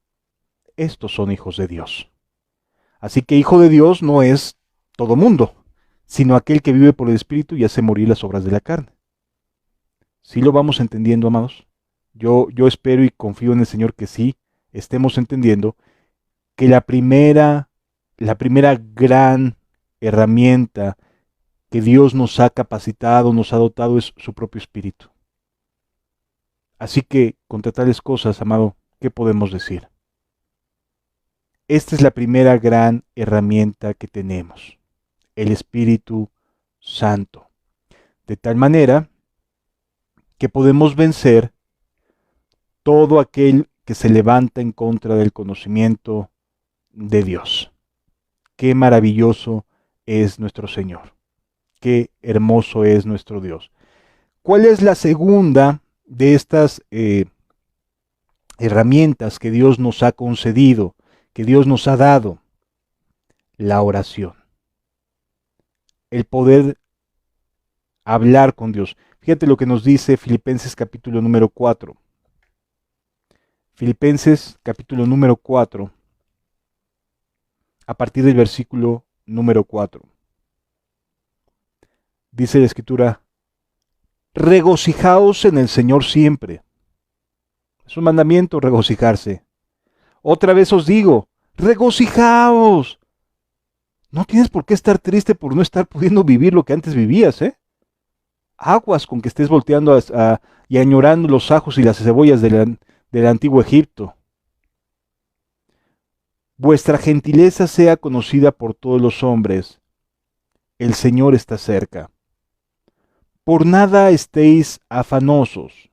[SPEAKER 1] estos son hijos de Dios. Así que hijo de Dios no es todo mundo, sino aquel que vive por el Espíritu y hace morir las obras de la carne. ¿Sí lo vamos entendiendo, amados? Yo espero y confío en el Señor que sí estemos entendiendo que la primera gran herramienta que Dios nos ha capacitado, nos ha dotado, es su propio Espíritu. Así que, contra tales cosas, amado, ¿qué podemos decir? Esta es la primera gran herramienta que tenemos, el Espíritu Santo. De tal manera que podemos vencer todo aquel que se levanta en contra del conocimiento de Dios. Qué maravilloso es nuestro Señor. Qué hermoso es nuestro Dios. ¿Cuál es la segunda de estas herramientas que Dios nos ha concedido, que Dios nos ha dado? La oración. El poder hablar con Dios. Fíjate lo que nos dice Filipenses capítulo número 4. Filipenses capítulo número 4, a partir del versículo número 4. Dice la Escritura: regocijaos en el Señor siempre. Es un mandamiento regocijarse. Otra vez os digo, regocijaos. No tienes por qué estar triste por no estar pudiendo vivir lo que antes vivías, ¿eh? Aguas con que estés volteando y añorando los ajos y las cebollas del antiguo Egipto. Vuestra gentileza sea conocida por todos los hombres. El Señor está cerca. Por nada estéis afanosos,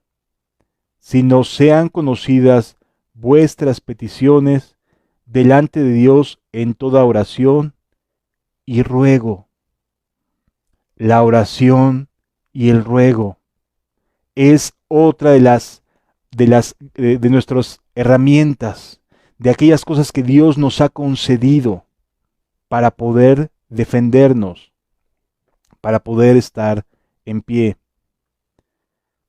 [SPEAKER 1] sino sean conocidas vuestras peticiones delante de Dios en toda oración y ruego. La oración y el ruego es otra de nuestras herramientas, de aquellas cosas que Dios nos ha concedido. para poder defendernos, para poder estar en pie.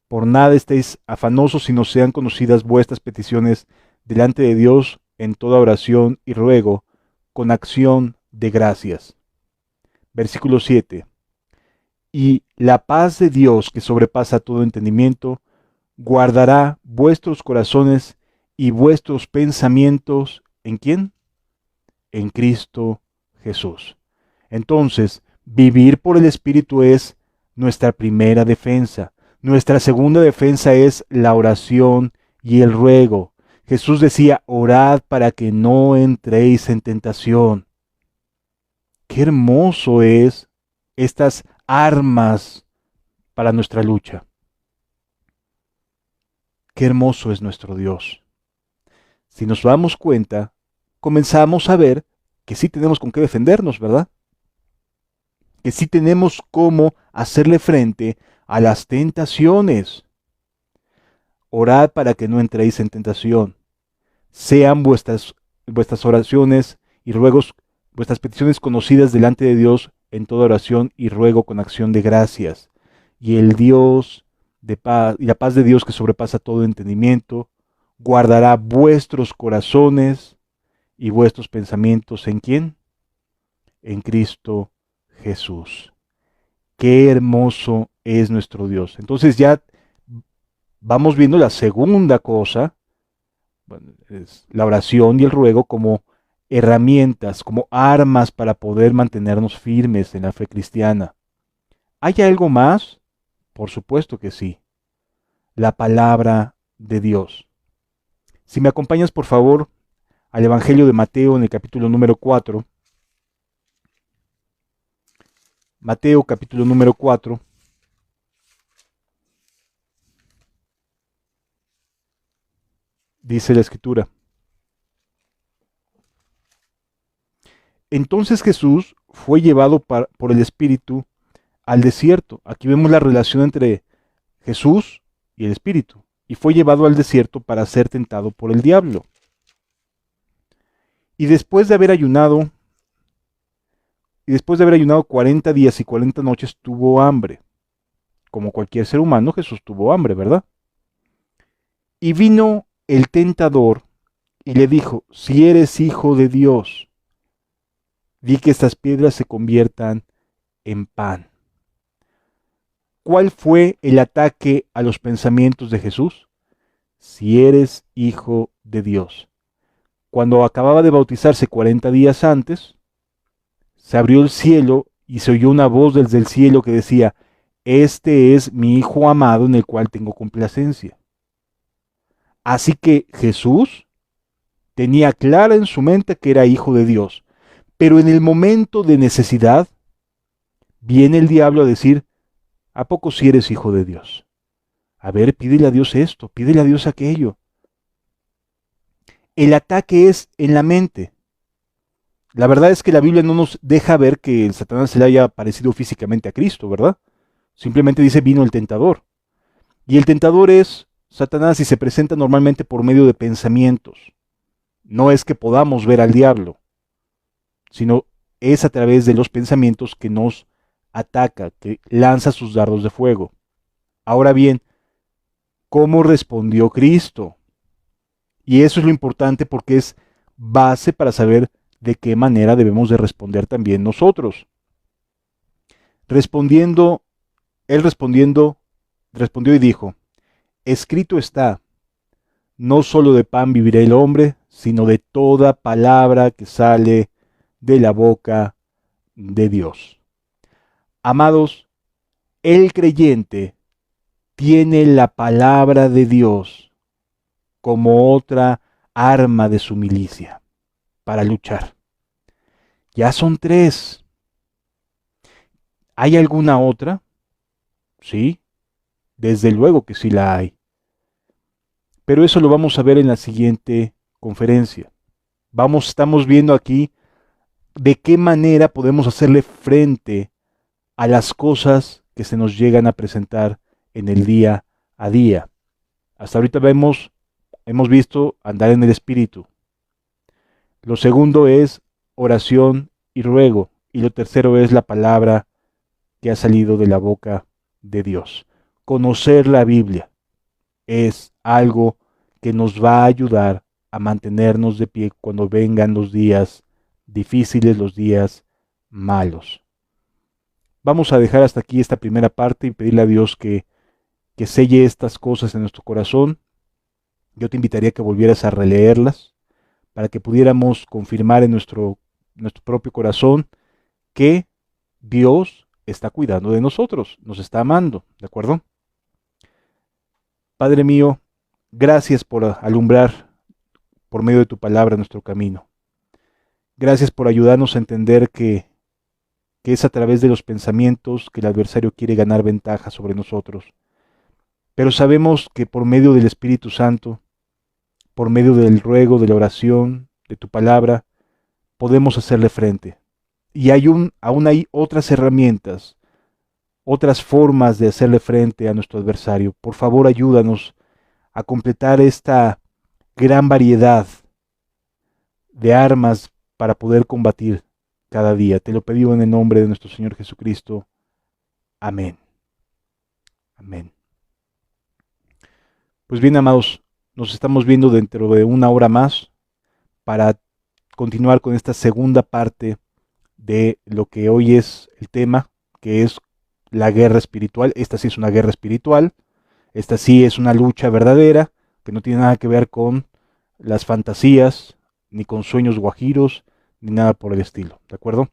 [SPEAKER 1] Por nada estéis afanosos, sino sean conocidas vuestras peticiones delante de Dios en toda oración y ruego, con acción de gracias. Versículo 7. Y la paz de Dios, que sobrepasa todo entendimiento, guardará vuestros corazones y vuestros pensamientos, ¿en quién? En Cristo Jesús. Entonces, vivir por el Espíritu es nuestra primera defensa. Nuestra segunda defensa es la oración y el ruego. Jesús decía, orad para que no entréis en tentación. Qué hermoso es estas armas para nuestra lucha. Qué hermoso es nuestro Dios. Si nos damos cuenta, comenzamos a ver que sí tenemos con qué defendernos, ¿verdad? Que sí tenemos cómo hacerle frente a las tentaciones. Orad para que no entréis en tentación. Sean vuestras oraciones y ruegos, vuestras peticiones conocidas delante de Dios en toda oración y ruego con acción de gracias. Y el Dios de paz, y la paz de Dios que sobrepasa todo entendimiento, guardará vuestros corazones y vuestros pensamientos, ¿en quién? En Cristo Jesús. Qué hermoso es nuestro Dios. Entonces ya vamos viendo la segunda cosa, bueno, es la oración y el ruego como herramientas, como armas para poder mantenernos firmes en la fe cristiana. ¿Hay algo más? Por supuesto que sí. La palabra de Dios. Si me acompañas, por favor, al Evangelio de Mateo en el capítulo número 4. Mateo capítulo número 4. Dice la Escritura. Entonces Jesús fue llevado por el Espíritu al desierto. Aquí vemos la relación entre Jesús y el Espíritu. Y fue llevado al desierto para ser tentado por el diablo. Y después de haber ayunado 40 días y 40 noches, tuvo hambre. Como cualquier ser humano, Jesús tuvo hambre, ¿verdad? Y vino el tentador y le dijo, si eres hijo de Dios, di que estas piedras se conviertan en pan. ¿Cuál fue el ataque a los pensamientos de Jesús? Si eres hijo de Dios. Cuando acababa de bautizarse 40 días antes, se abrió el cielo y se oyó una voz desde el cielo que decía, este es mi Hijo amado en el cual tengo complacencia. Así que Jesús tenía clara en su mente que era hijo de Dios, pero en el momento de necesidad, viene el diablo a decir, ¿a poco si eres hijo de Dios? A ver, pídele a Dios esto, pídele a Dios aquello. El ataque es en la mente. La verdad es que la Biblia no nos deja ver que el Satanás se le haya parecido físicamente a Cristo, ¿verdad? Simplemente dice vino el tentador. Y el tentador es Satanás y se presenta normalmente por medio de pensamientos. No es que podamos ver al diablo, sino es a través de los pensamientos que nos ataca, que lanza sus dardos de fuego. Ahora bien, ¿cómo respondió Cristo? Y eso es lo importante porque es base para saber de qué manera debemos de responder también nosotros. Él respondió y dijo, escrito está, no solo de pan vivirá el hombre, sino de toda palabra que sale de la boca de Dios. Amados, el creyente tiene la palabra de Dios como otra arma de su milicia para luchar. Ya son 3. ¿Hay alguna otra? Sí, desde luego que sí la hay. Pero eso lo vamos a ver en la siguiente conferencia. Estamos viendo aquí de qué manera podemos hacerle frente a las cosas que se nos llegan a presentar en el día a día. Hasta ahorita hemos visto andar en el Espíritu. Lo segundo es oración y ruego. Y lo tercero es la palabra que ha salido de la boca de Dios. Conocer la Biblia es algo que nos va a ayudar a mantenernos de pie cuando vengan los días difíciles, los días malos. Vamos a dejar hasta aquí esta primera parte y pedirle a Dios que selle estas cosas en nuestro corazón. Yo te invitaría a que volvieras a releerlas para que pudiéramos confirmar en nuestro propio corazón que Dios está cuidando de nosotros, nos está amando, ¿de acuerdo? Padre mío, gracias por alumbrar por medio de tu palabra nuestro camino. Gracias por ayudarnos a entender que es a través de los pensamientos que el adversario quiere ganar ventaja sobre nosotros. Pero sabemos que por medio del Espíritu Santo, por medio del ruego, de la oración, de tu palabra, podemos hacerle frente. Y aún hay otras herramientas, otras formas de hacerle frente a nuestro adversario. Por favor, ayúdanos a completar esta gran variedad de armas para poder combatir cada día. Te lo pedimos en el nombre de nuestro Señor Jesucristo. Amén. Amén. Pues bien, amados, nos estamos viendo dentro de una hora más para continuar con esta segunda parte de lo que hoy es el tema, que es la guerra espiritual. Esta sí es una guerra espiritual, esta sí es una lucha verdadera, que no tiene nada que ver con las fantasías, ni con sueños guajiros, ni nada por el estilo, ¿de acuerdo?